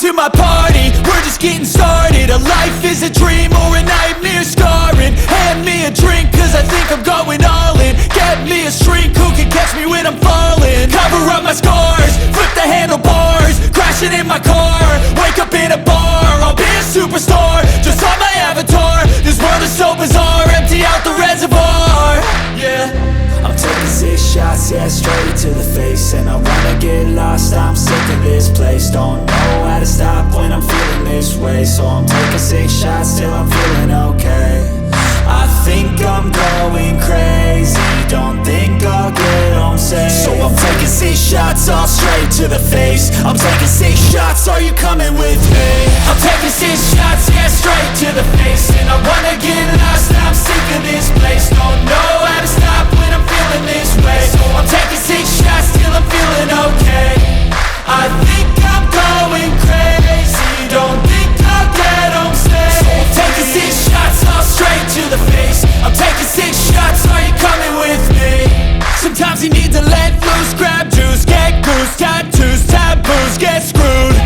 to my party, we're just getting started. A life is a dream or a nightmare scarring. Hand me a drink cause I think I'm going all in. Get me a shrink who can catch me when I'm falling. Cover up my scars, flip the handlebars, crashing in my car, wake up in a bar. I'll be a superstar, just on my avatar. This world is so bizarre, empty out the reservoir. Yeah, I'm taking 6 shots, yeah, straight to the face. And I wanna get lost, I'm sick of this place. Don't know how to stop when I'm feeling this way. So I'm taking 6 shots till I'm feeling okay. I think I'm going crazy, don't think I'll get home safe. So I'm taking 6 shots, all straight to the face. I'm taking 6 shots, are you coming with me? I'm taking 6 shots, yeah, straight to the face. And I wanna get lost, I'm sick of this place. Don't know how to stop when I'm feeling this way. So I'm taking 6 shots till I'm feeling okay. I think I'm going crazy, don't think I'll get home safe. So I'm taking 6 shots, all straight to the face. I'm taking 6 shots, are you coming with me? Sometimes you need to let loose, grab juice, get goose, tattoos, taboos, get screwed.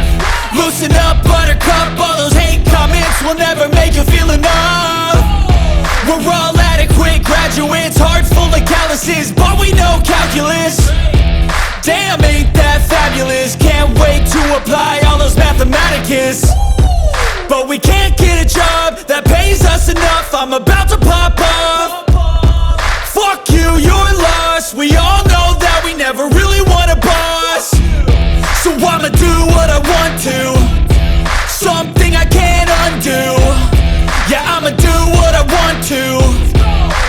Loosen up, buttercup, all those hate comments will never make you feel enough. We're all adequate graduates, heart full of calluses, but we know calculus. Damn, ain't that fabulous? Can't wait to apply all those mathematicus. But we can't get a job that pays us enough. I'm about to pop off. Fuck you, you're lost. We all know that we never really want a boss. So I'ma do what I want to, something I can't undo. Yeah, I'ma do what I want to,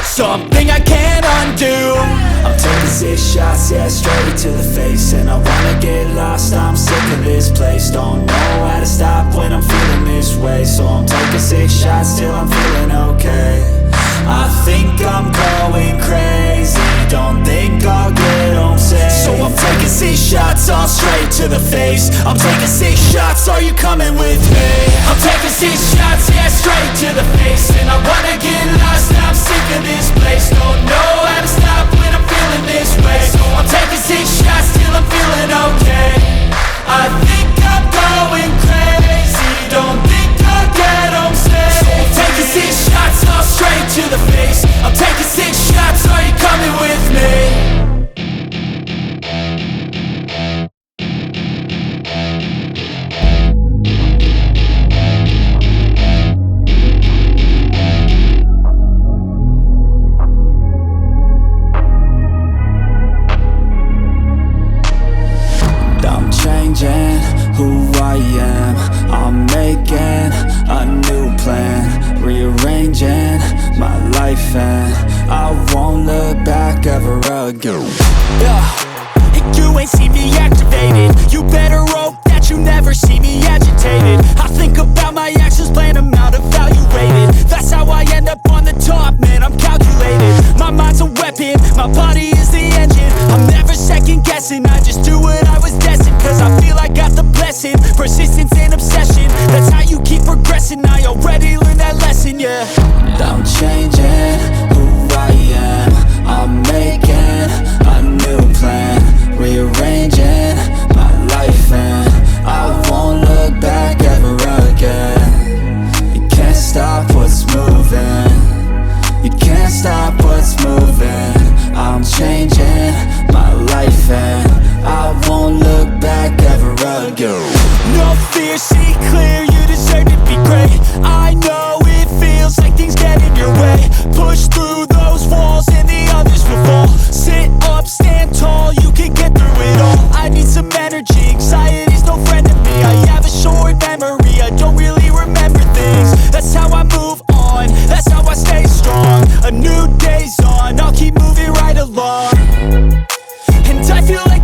something I can't undo. I'm taking 6 shots, yeah, straight to the face. And I wanna get lost, I'm sick of this place. Don't know how to stop when I'm feeling this way. So I'm taking 6 shots till I'm feeling okay. I think I'm going crazy, don't think I'll get home safe. So I'm taking 6 shots, all straight to the face. I'm taking 6 shots, are you coming with me? I'm taking 6 shots, yeah, straight to the face. And I wanna get lost, I'm sick of this place. Don't know how to stop when I'm feeling this way. So I'm taking 6 shots till I'm feeling okay. I think I'm going crazy, don't think I'll get home safe. So I'm taking 6 shots, all straight to the face. I'm taking 6 shots, are you coming with me? Who I am, I'm making a new plan, rearranging my life, and I won't look back ever again. You ain't see me activated, you better hope that you never see me agitated. I think about my actions, plan them out, evaluated. That's how I end up on the top, man, I'm calculated. My mind's a weapon, my body is the engine. I'm never second guessing, I just do what I was destined. Cause I feel I got the blessing, persistence and obsession. That's how you keep progressing, I already learned that lesson, yeah. I'm changing who I am, I'm making a new plan, rearranging my life, and I won't look back ever again. You can't stop what's moving, you can't stop what's moving. I'm changing my life, and I won't look back ever again. No fear, see clear, you deserve to be great. I know it feels like things get in your way. Push through those walls and the others will fall. Sit up, stand tall, you can get through it all. I need some energy, anxiety's no friend to me. I have a short memory, I don't really remember things. That's how I move on, that's how I stay strong. A new day's on, I'll keep moving right along. And I feel like